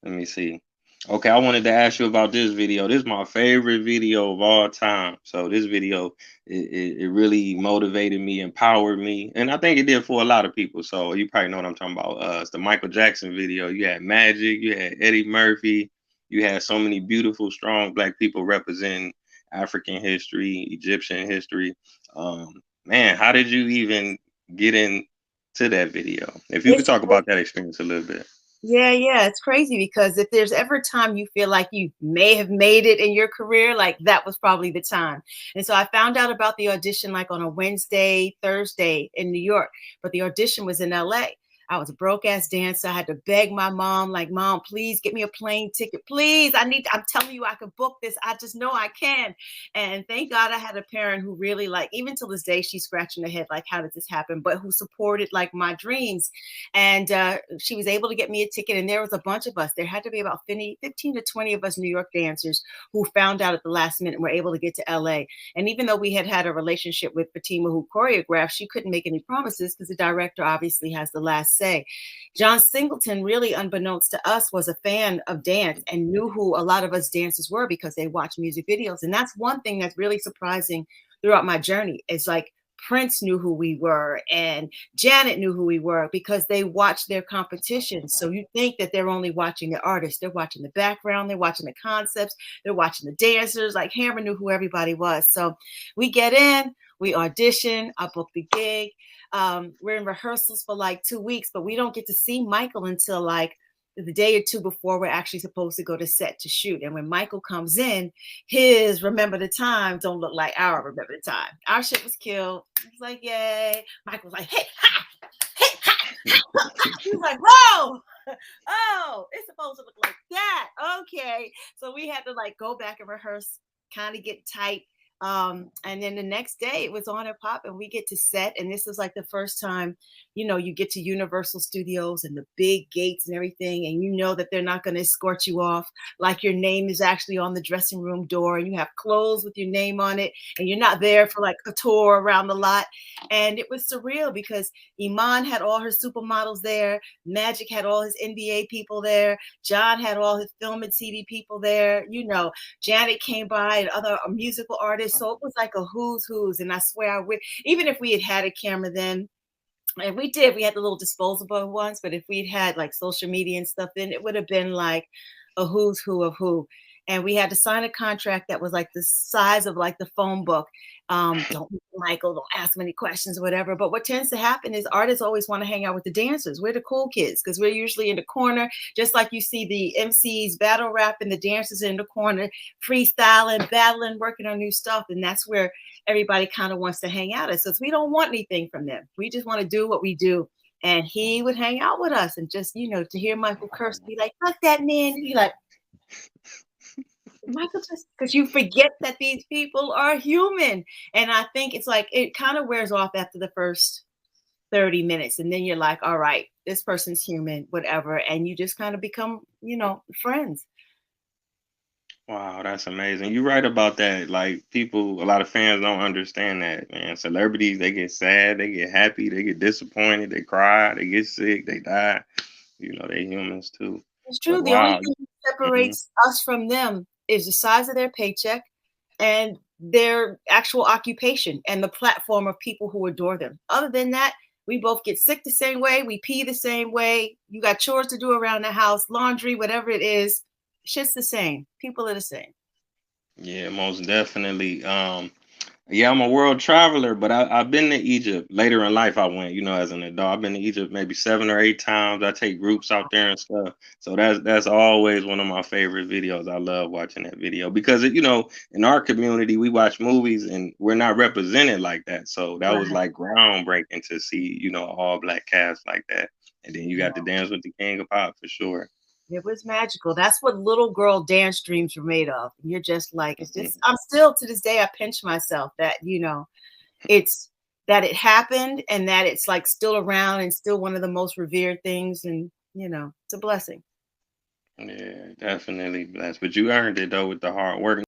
Let me see. Okay, I wanted to ask you about this video. This is my favorite video of all time. So this video, it really motivated me, empowered me, and I think it did for a lot of people. So you probably know what I'm talking about. It's the Michael Jackson video. You had Magic, you had Eddie Murphy, you had so many beautiful, strong Black people representing African history, Egyptian history. Man, how did you even get into that video? If you could It's talk about that experience a little bit. yeah, it's crazy because if there's ever a time you feel like you may have made it in your career, like that was probably the time. And so I found out about the audition like on a Wednesday, Thursday in New York, but the audition was in LA. I was a broke ass dancer. I had to beg my mom, like, Mom, please get me a plane ticket. Please, I'm telling you, I can book this. I just know I can. And thank God I had a parent who really, like, even till this day, she's scratching her head, like, how did this happen? But who supported like my dreams. And she was able to get me a ticket. And there was a bunch of us. There had to be about 15 to 20 of us New York dancers who found out at the last minute and were able to get to LA. And even though we had had a relationship with Fatima, who choreographed, she couldn't make any promises because the director obviously has the last say. John Singleton, really unbeknownst to us, was a fan of dance and knew who a lot of us dancers were because they watched music videos. And that's one thing that's really surprising throughout my journey. It's like Prince knew who we were and Janet knew who we were because they watched their competition. So you think that they're only watching the artists, they're watching the background, they're watching the concepts, they're watching the dancers. Like Hammer knew who everybody was. So we get in, we audition, I book the gig. We're in rehearsals for like 2 weeks, but we don't get to see Michael until like the day or two before we're actually supposed to go to set to shoot. And when Michael comes in, his remember the time don't look like our remember the time. Our shit was killed. It's like, yay. Michael was like, hey, ha, hey, ha. He was like, whoa. Oh, it's supposed to look like that. Okay. So we had to like go back and rehearse, kind of get tight. And then the next day it was on and pop and we get to set. And this is like the first time, you get to Universal Studios and the big gates and everything. And you know that they're not going to escort you off. Like your name is actually on the dressing room door and you have clothes with your name on it. And you're not there for like a tour around the lot. And it was surreal because Iman had all her supermodels there. Magic had all his NBA people there. John had all his film and TV people there. Janet came by and other musical artists. So it was like a who's. And I swear I would, even if we had had a camera then, and we had the little disposable ones, but if we'd had like social media and stuff, then it would have been like a who's who of who. And we had to sign a contract that was like the size of like the phone book. Don't Michael, don't ask many questions or whatever. But what tends to happen is artists always want to hang out with the dancers. We're the cool kids because we're usually in the corner, just like you see the MCs battle rap and the dancers in the corner, freestyling, battling, working on new stuff. And that's where everybody kind of wants to hang out. It says we don't want anything from them. We just want to do what we do. And he would hang out with us and just, to hear Michael curse, be like, fuck that man. Be like, Michael, just because you forget that these people are human. And I think it's like it kind of wears off after the first 30 minutes. And then you're like, all right, this person's human, whatever. And you just kind of become, friends. Wow, that's amazing. You're right about that. Like people, a lot of fans don't understand that, man. Celebrities, they get sad, they get happy, they get disappointed, they cry, they get sick, they die. They humans too. It's But true. The only wow. thing that Mhm. separates us from them is the size of their paycheck and their actual occupation and the platform of people who adore them. Other than that, we both get sick the same way. We pee the same way. You got chores to do around the house, laundry, whatever it is. Shit's the same. People are the same. Yeah, most definitely. Yeah, I'm a world traveler, but I've been to Egypt later in life. I went, as an adult. I've been to Egypt maybe 7 or 8 times. I take groups out there and stuff. So that's always one of my favorite videos. I love watching that video because in our community we watch movies and we're not represented like that. So that was Right. like groundbreaking to see, all black cast like that. And then you got to dance with the King of Pop for sure. It was magical. That's what little girl dance dreams were made of. And you're just like, it's just, Mhm. I'm still to this day, I pinch myself that, it's that it happened and that it's like still around and still one of the most revered things. And, it's a blessing. Yeah, definitely blessed. But you earned it though with the hard work.